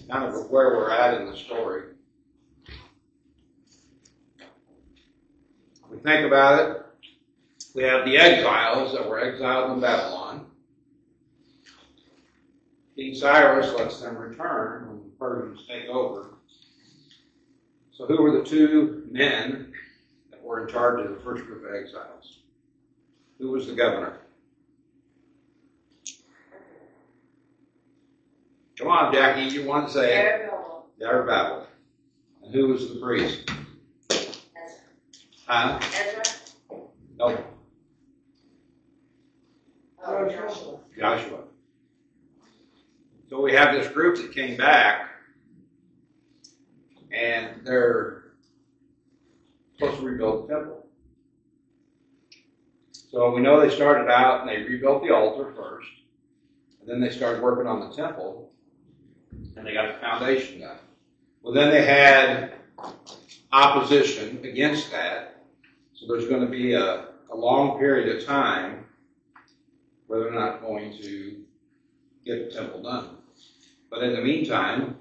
kind of where we're at in the story. If we think about it, we have the exiles that were exiled in Babylon. King Cyrus lets them return when the Persians take over. So who were the two men that were in charge of the first group of exiles? Who was the governor? Come on, Jackie, you want to say it? Zerubbabel. And who was the priest? Ezra. Huh? Ezra? No, Oh, Joshua. Joshua. So we have this group that came back, and they're supposed to rebuild the temple. So we know they started out and they rebuilt the altar first, and then they started working on the temple, and they got the foundation done. Well, then they had opposition against that, so there's going to be a long period of time where they're not going to get the temple done. But in the meantime,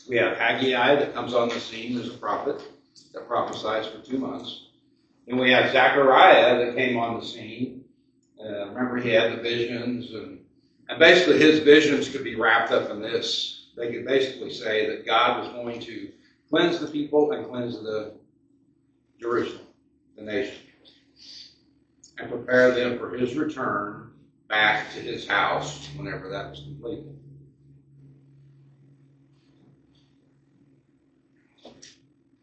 we have Haggai that comes on the scene as a prophet that prophesies for 2 months. And we have Zechariah that came on the scene. Remember, he had the visions, and basically his visions could be wrapped up in this. They could basically say that God was going to cleanse the people and cleanse the Jerusalem, the nation, and prepare them for his return back to his house whenever that was completed.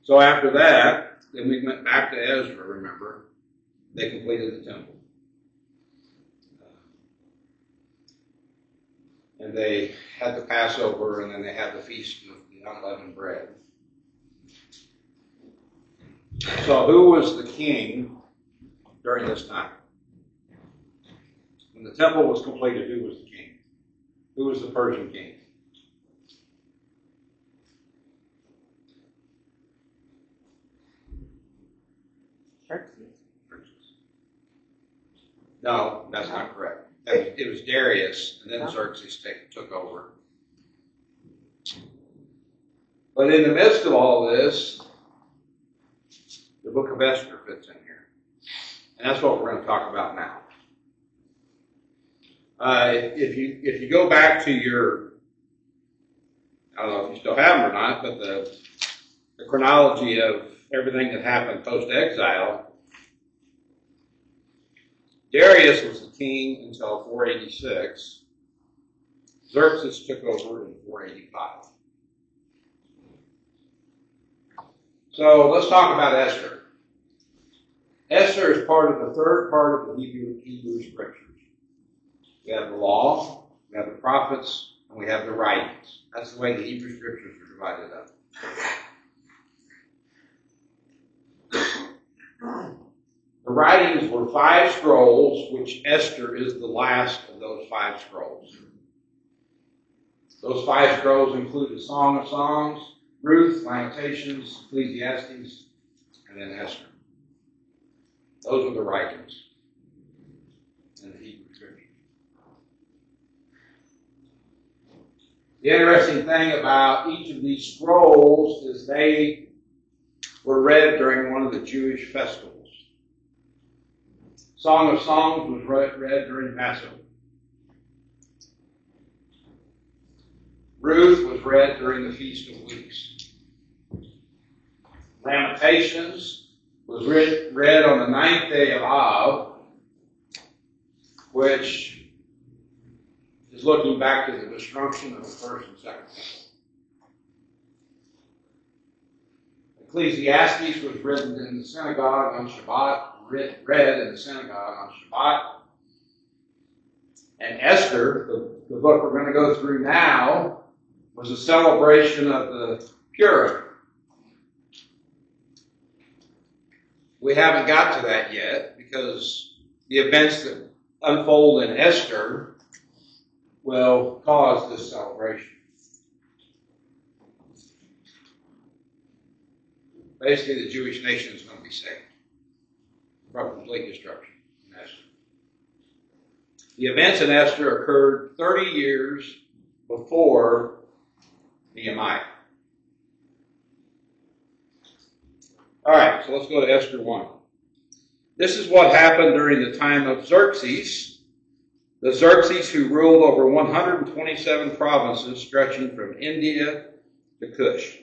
So after that, then we went back to Ezra, remember. They completed the temple. And they had the Passover, and then they had the Feast of the Unleavened Bread. So who was the king during this time? When the temple was completed, who was the king? Who was the Persian king? No, that's not correct. It was Darius, and then Xerxes took over. But in the midst of all this, the book of Esther fits in here. And that's what we're going to talk about now. If you go back to your, I don't know if you still have them or not, but the chronology of everything that happened post-exile, Darius was the king until 486. Xerxes took over in 485. So let's talk about Esther. Esther is part of the third part of the Hebrew scriptures. We have the law, we have the prophets, and we have the writings. That's the way the Hebrew scriptures are divided up. The writings were 5 scrolls, which Esther is the last of those 5 scrolls. Those 5 scrolls include the Song of Songs, Ruth, Lamentations, Ecclesiastes, and then Esther. Those are the writings in the Hebrew scripture. The interesting thing about each of these scrolls is they were read during one of the Jewish festivals. Song of Songs was read during Passover. Ruth was read during the Feast of Weeks. Lamentations was read on the 9th day of Av, which is looking back to the destruction of the first and second temple. Ecclesiastes was written in the synagogue on Shabbat, read in the synagogue on Shabbat. And Esther, the book we're going to go through now, was a celebration of the Purim. We haven't got to that yet because the events that unfold in Esther will cause this celebration. Basically, the Jewish nation is going to be saved from complete destruction in Esther. The events in Esther occurred 30 years before Nehemiah. All right, so let's go to Esther 1. This is what happened during the time of Xerxes. The Xerxes who ruled over 127 provinces stretching from India to Kush.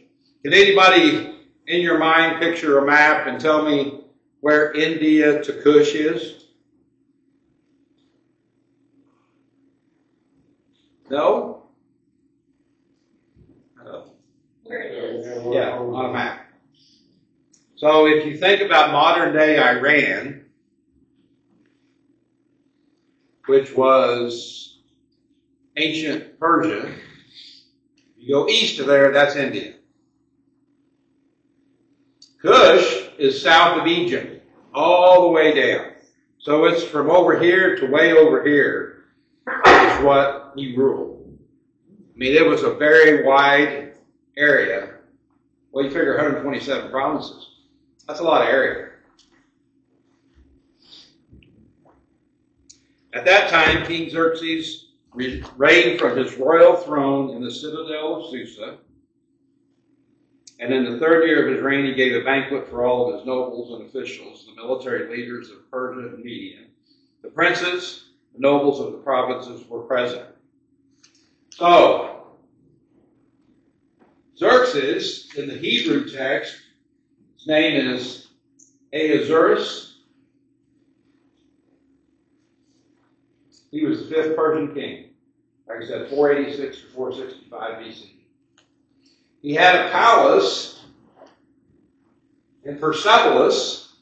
Can anybody in your mind picture a map and tell me where India to Kush is? No? Where it is. Yeah, on a map. So if you think about modern day Iran, which was ancient Persia, you go east of there, that's India. Kush is south of Egypt, all the way down. So it's from over here to way over here is what he ruled. I mean, it was a very wide area. Well, you figure 127 provinces. That's a lot of area. At that time, King Xerxes reigned from his royal throne in the citadel of Susa. And in the third year of his reign, he gave a banquet for all of his nobles and officials, the military leaders of Persia and Media. The princes, the nobles of the provinces were present. So, Xerxes, in the Hebrew text, his name is Ahasuerus. He was the fifth Persian king. Like I said, 486 to 465 BC. He had a palace in Persepolis.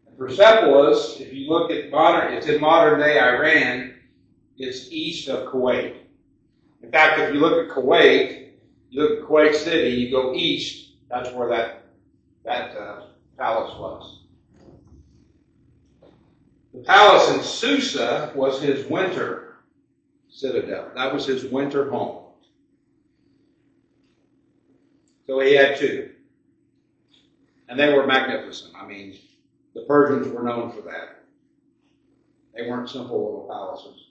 And Persepolis, if you look at it's in modern day Iran, it's east of Kuwait. In fact, if you look at Kuwait, you look at Kuwait City, you go east, that's where that palace was. The palace in Susa was his winter citadel. That was his winter home. So he had two. And they were magnificent. I mean, the Persians were known for that. They weren't simple little palaces.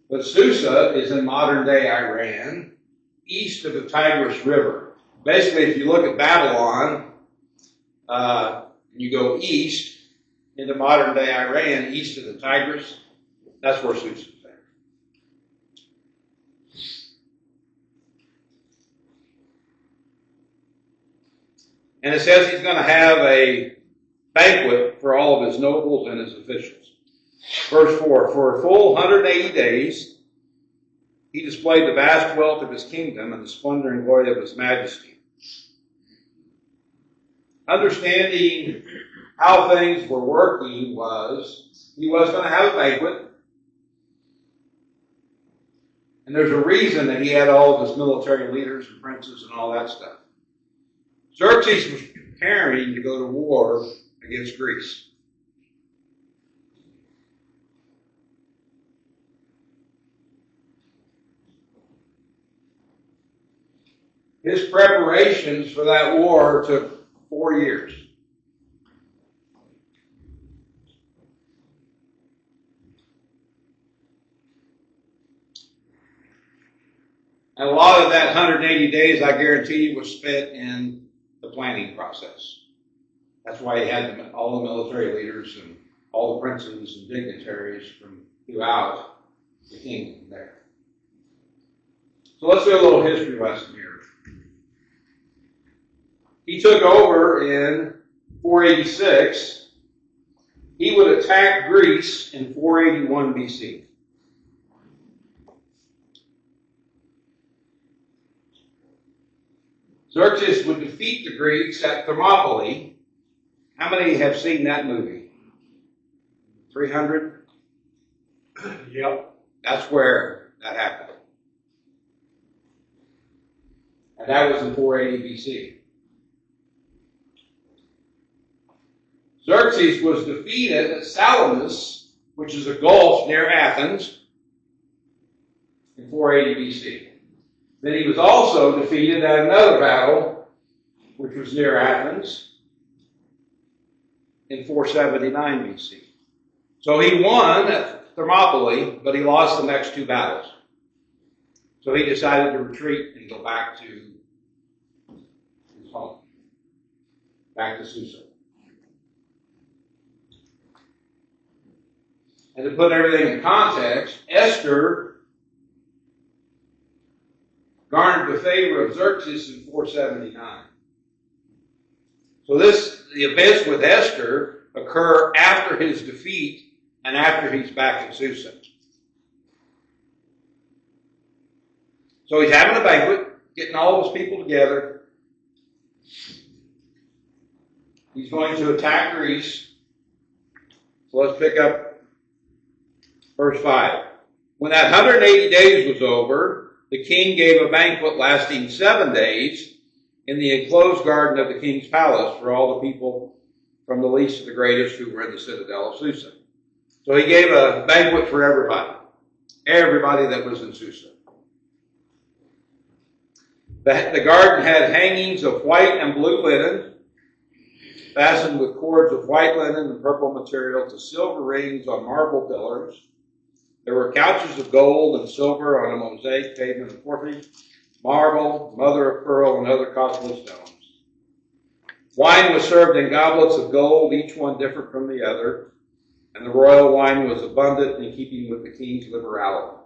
But Susa is in modern day Iran, east of the Tigris River. Basically, if you look at Babylon, you go east into modern day Iran, east of the Tigris, that's where Susa is at. And it says he's going to have a banquet for all of his nobles and his officials. Verse 4, for a full 180 days, he displayed the vast wealth of his kingdom and the splendor and glory of his majesty. Understanding how things were working was, he was going to have a banquet. And there's a reason that he had all of his military leaders and princes and all that stuff. Xerxes was preparing to go to war against Greece. His preparations for that war took 4 years. And a lot of that 180 days, I guarantee you, was spent in the planning process. That's why he had all the military leaders and all the princes and dignitaries from throughout the kingdom there. So let's do a little history lesson here. He took over in 486. He would attack Greece in 481 BC. Xerxes would defeat the Greeks at Thermopylae. How many have seen that movie? 300? Yep. That's where that happened. And that was in 480 BC. Xerxes was defeated at Salamis, which is a gulf near Athens, in 480 BC. Then he was also defeated at another battle, which was near Athens, in 479 BC. So he won at Thermopylae, but he lost the next two battles. So he decided to retreat and go back to his home, back to Susa. And to put everything in context, Esther garnered the favor of Xerxes in 479. So the events with Esther occur after his defeat and after he's back in Susa. So he's having a banquet, getting all his people together. He's going to attack Greece. So let's pick up verse 5. When that 180 days was over, the king gave a banquet lasting 7 days in the enclosed garden of the king's palace for all the people from the least to the greatest who were in the citadel of Susa. So he gave a banquet for everybody that was in Susa. The garden had hangings of white and blue linen, fastened with cords of white linen and purple material to silver rings on marble pillars. There were couches of gold and silver on a mosaic pavement of porphyry, marble, mother of pearl, and other costly stones. Wine was served in goblets of gold, each one different from the other, and the royal wine was abundant in keeping with the king's liberality.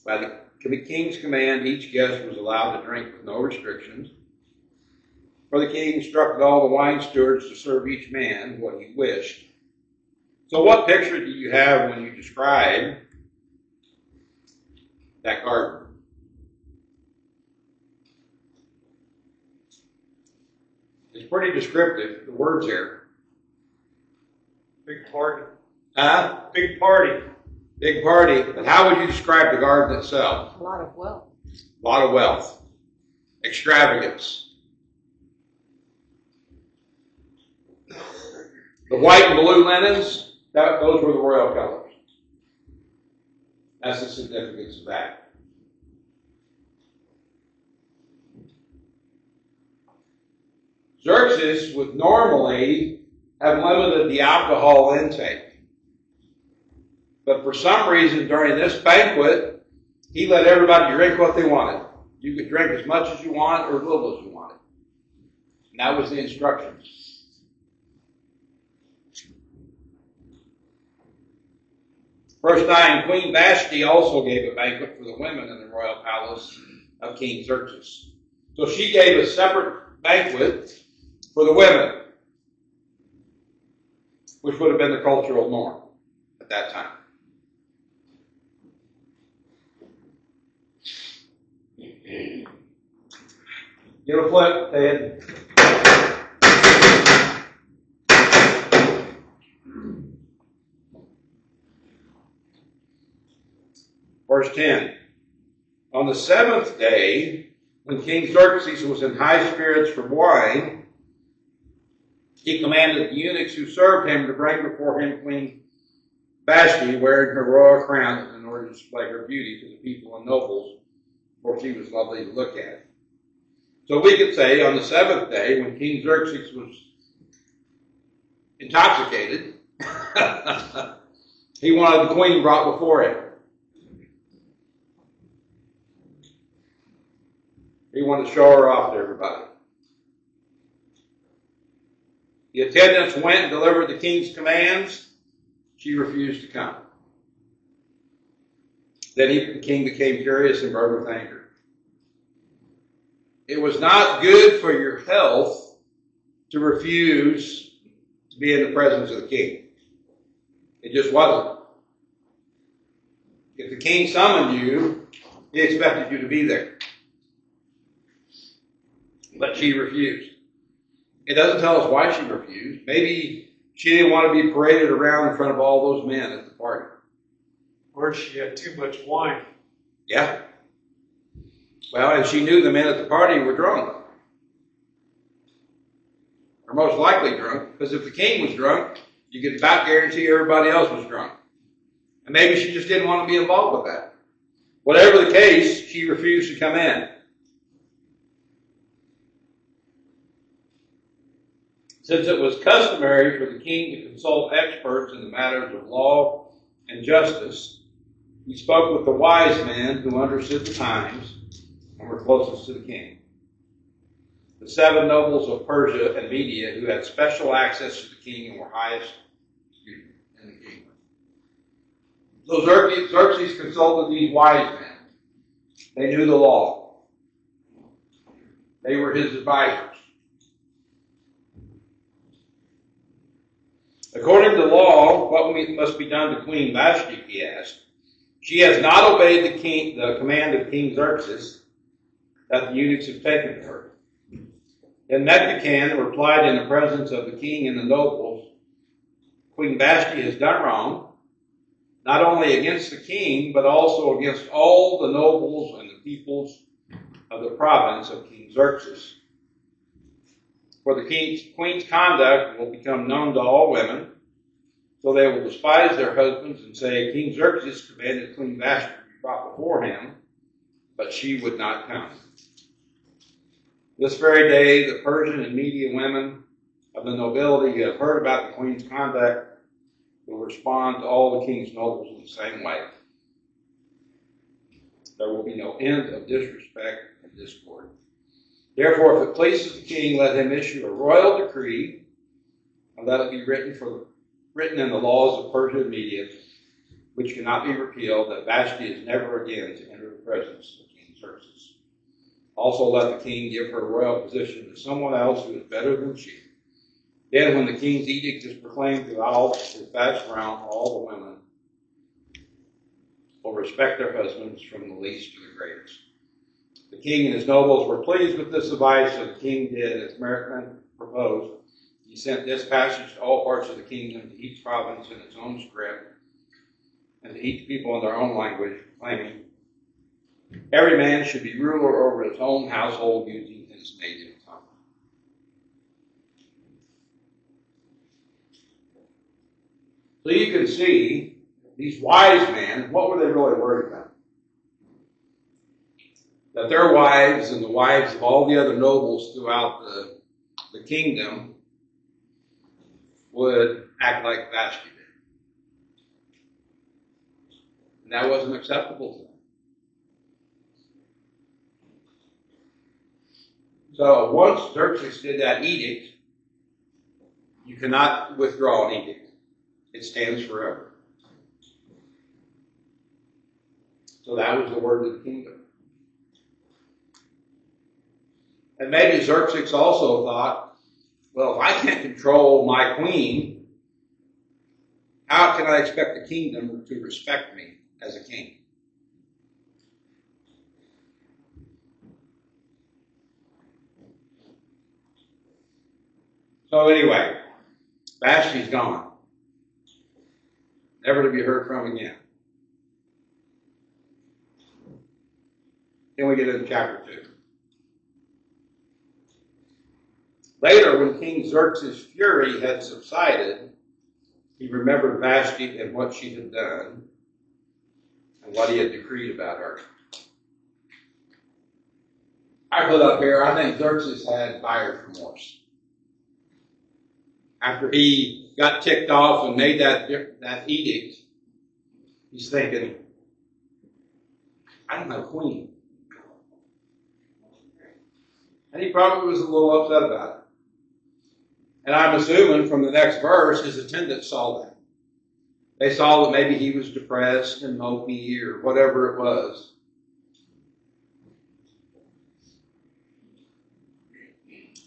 By the king's command, each guest was allowed to drink with no restrictions. For the king instructed all the wine stewards to serve each man what he wished. So what picture do you have when you describe that garden? It's pretty descriptive, the words here. Big party. Huh? Big party. Big party. But how would you describe the garden itself? A lot of wealth. A lot of wealth. Extravagance. The white and blue linens, those were the royal colors. That's the significance of that. Xerxes would normally have limited the alcohol intake. But for some reason, during this banquet, he let everybody drink what they wanted. You could drink as much as you want or as little as you wanted. And that was the instructions. Verse 9, Queen Vashti also gave a banquet for the women in the royal palace of King Xerxes. So she gave a separate banquet for the women, which would have been the cultural norm at that time. Give a flip, Ted. Verse 10. On the 7th day, when King Xerxes was in high spirits from wine, he commanded the eunuchs who served him to bring before him Queen Vashti wearing her royal crown in order to display her beauty to the people and nobles, for she was lovely to look at. So we could say on the 7th day, when King Xerxes was intoxicated, he wanted the queen brought before him. He wanted to show her off to everybody. The attendants went and delivered the king's commands. She refused to come. Then the king became furious and burned with anger. It was not good for your health to refuse to be in the presence of the king. It just wasn't. If the king summoned you, he expected you to be there. But she refused. It doesn't tell us why she refused. Maybe she didn't want to be paraded around in front of all those men at the party. Or she had too much wine. Yeah. Well, and she knew the men at the party were drunk. Or most likely drunk, because if the king was drunk, you could about guarantee everybody else was drunk. And maybe she just didn't want to be involved with that. Whatever the case, she refused to come in. Since it was customary for the king to consult experts in the matters of law and justice, He spoke with the wise men who understood the times and were closest to the king. The 7 nobles of Persia and Media who had special access to the king and were highest in the kingdom. So Xerxes consulted these wise men. They knew the law. They were his advisors. According to the law, what must be done to Queen Vashti, he asked. She has not obeyed the command of King Xerxes that the eunuchs have taken to her. Then Memucan replied in the presence of the king and the nobles, Queen Vashti has done wrong, not only against the king, but also against all the nobles and the peoples of the province of King Xerxes. For the queen's conduct will become known to all women, so they will despise their husbands and say, King Xerxes commanded Queen Vashti to be brought before him, but she would not come. This very day, the Persian and Median women of the nobility who have heard about the queen's conduct will respond to all the king's nobles in the same way. There will be no end of disrespect and discord. Therefore, if it pleases the king, let him issue a royal decree, and let it be written in the laws of Persia and Media, which cannot be repealed, that Vashti is never again to enter the presence of King Xerxes. Also let the king give her royal position to someone else who is better than she. Then when the king's edict is proclaimed throughout his vast realm, all the women will respect their husbands from the least to the greatest. The king and his nobles were pleased with this advice, so the king did as Memucan proposed. He sent dispatches to all parts of the kingdom, to each province in its own script, and to each people in their own language, claiming every man should be ruler over his own household using his native tongue. So you can see these wise men, what were they really worried about? That their wives and the wives of all the other nobles throughout the kingdom would act like Vashti did. And that wasn't acceptable to them. So once Xerxes did that edict, you cannot withdraw an edict. It stands forever. So that was the word of the kingdom. And maybe Xerxes also thought, well, if I can't control my queen, how can I expect the kingdom to respect me as a king? So anyway, Vashti's gone. Never to be heard from again. Then we get into chapter 2. Later, when King Xerxes' fury had subsided, he remembered Vashti and what she had done and what he had decreed about her. I put up here, I think Xerxes had buyer's remorse. After he got ticked off and made that edict, he's thinking, I don't have a queen. And he probably was a little upset about it. And I'm assuming from the next verse, his attendants saw that. They saw that maybe he was depressed and mopey or whatever it was.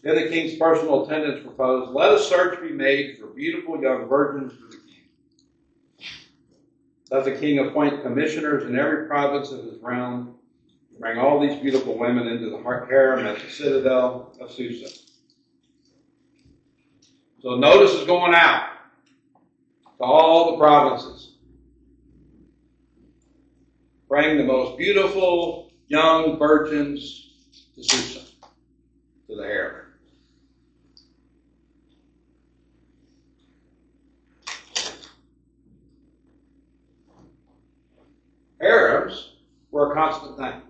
Then the king's personal attendants proposed, let a search be made for beautiful young virgins for the king. Let the king appoint commissioners in every province of his realm, bring all these beautiful women into the harem at the citadel of Susa. So notice is going out to all the provinces. Bring the most beautiful young virgins to Susa, to the harem. Harems were a constant thing.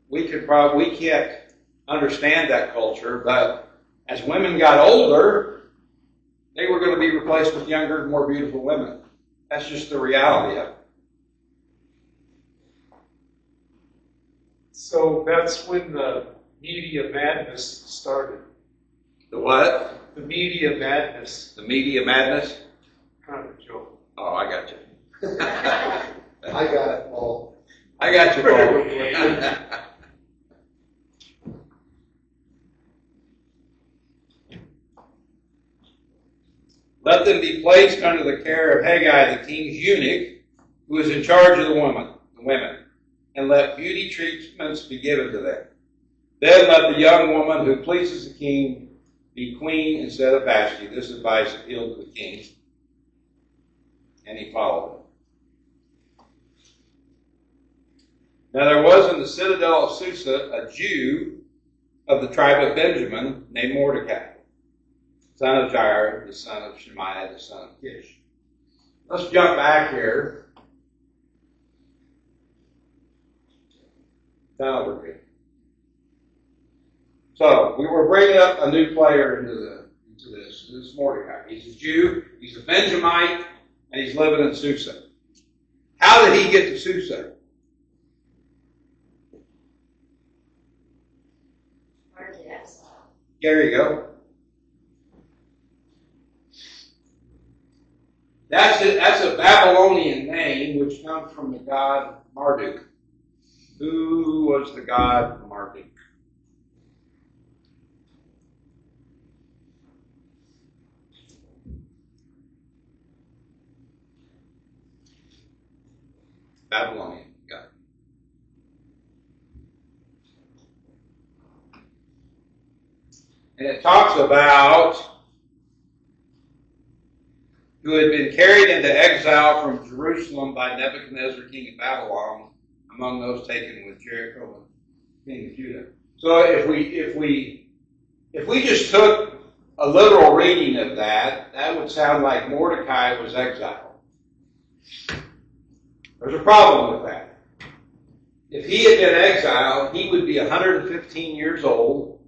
We can't understand that culture, but as women got older, they were going to be replaced with younger, more beautiful women. That's just the reality of it. So that's when the media madness started. The what? The media madness. The media madness? Kind of a joke. Oh, I got you. I got it, Paul. I got you, Paul. Let them be placed under the care of Haggai, the king's eunuch, who is in charge of the women, and let beauty treatments be given to them. Then let the young woman who pleases the king be queen instead of Vashti. This advice appealed to the king, and he followed it. Now there was in the citadel of Susa a Jew of the tribe of Benjamin named Mordecai, son of Jair, the son of Shemaiah, the son of Kish. Let's jump back here. Now we're good. So we were bringing up a new player into this. This is Mordecai. He's a Jew. He's a Benjamite, and he's living in Susa. How did he get to Susa? There you go. That's a Babylonian name which comes from the god Marduk. Who was the god Marduk? Babylonian god. And it talks about who had been carried into exile from Jerusalem by Nebuchadnezzar, king of Babylon, among those taken with Jericho, king of Judah. So if we just took a literal reading of that, that would sound like Mordecai was exiled. There's a problem with that. If he had been exiled, he would be 115 years old,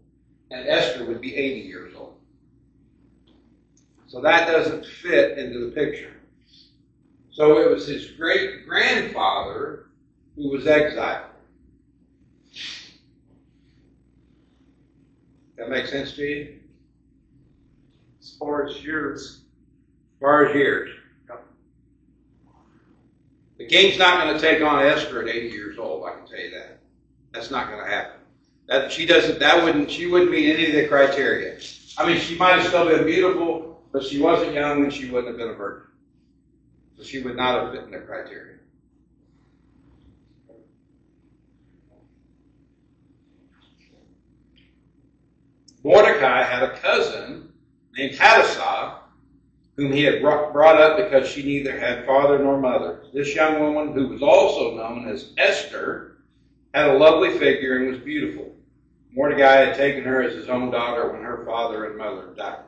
and Esther would be 80 years old. So that doesn't fit into the picture. So it was his great-grandfather who was exiled. That make sense to you? As far as years. As far as years. The king's not going to take on Esther at 80 years old, I can tell you that. That's not going to happen. She wouldn't meet any of the criteria. I mean, she might have still been beautiful, but she wasn't young and she wouldn't have been a virgin. So she would not have fit in the criteria. Mordecai had a cousin named Hadassah, whom he had brought up because she neither had father nor mother. This young woman, who was also known as Esther, had a lovely figure and was beautiful. Mordecai had taken her as his own daughter when her father and mother died.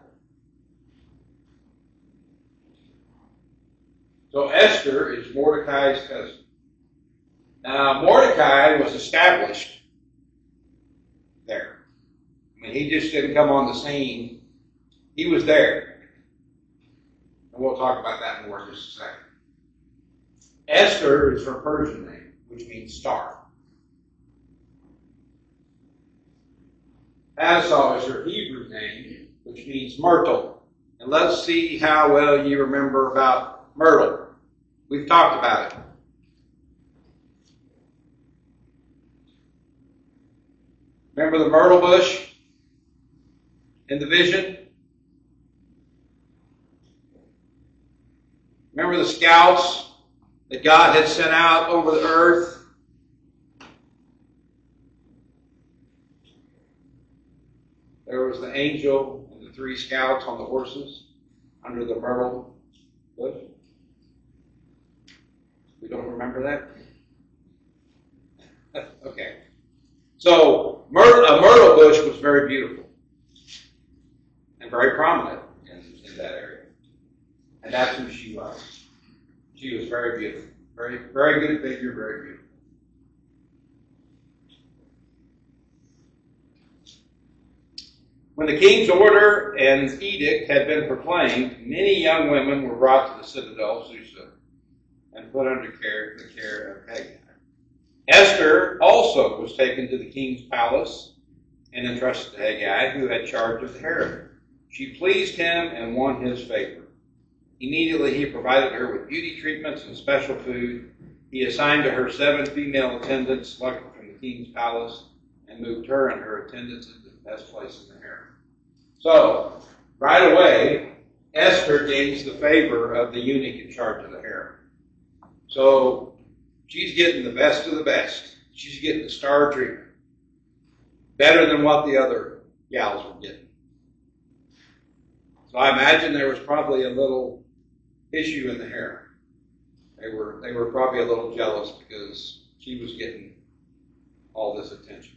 So Esther is Mordecai's cousin. Now, Mordecai was established there. I mean, he just didn't come on the scene. He was there. And we'll talk about that more in just a second. Esther is her Persian name, which means star. Hadassah is her Hebrew name, which means myrtle. And let's see how well you remember about myrtle. We've talked about it. Remember the myrtle bush in the vision? Remember the scouts that God had sent out over the earth? There was the angel and the 3 scouts on the horses under the myrtle bush. We don't remember that? Okay. So, a myrtle bush was very beautiful and very prominent in that area. And that's who she was. She was very beautiful. Very, very good figure, very beautiful. When the king's order and edict had been proclaimed, many young women were brought to the citadel of Susa and put under the care of Haggai. Esther also was taken to the king's palace and entrusted to Haggai, who had charge of the harem. She pleased him and won his favor. Immediately he provided her with beauty treatments and special food. He assigned to her 7 female attendants selected from the king's palace and moved her and her attendants into the best place in the harem. So, right away, Esther gains the favor of the eunuch in charge of the harem. So, she's getting the best of the best. She's getting the star treatment. Better than what the other gals were getting. So I imagine there was probably a little issue in the harem. They were probably a little jealous because she was getting all this attention.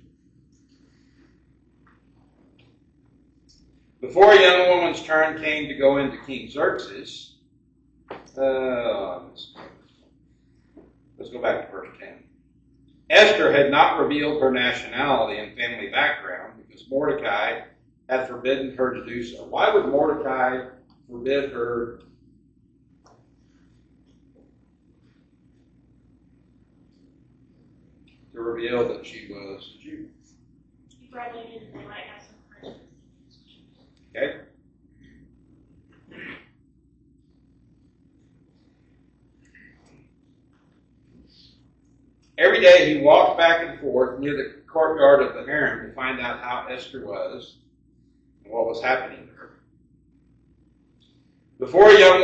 Before a young woman's turn came to go into King Xerxes, let's go back to verse 10. Esther had not revealed her nationality and family background because Mordecai had forbidden her to do so. Why would Mordecai forbid her to reveal that she was a Jew? You probably knew that they might have some questions. Okay? Every day he walked back and forth near the courtyard of the harem to find out how Esther was and what was happening to her. Before a young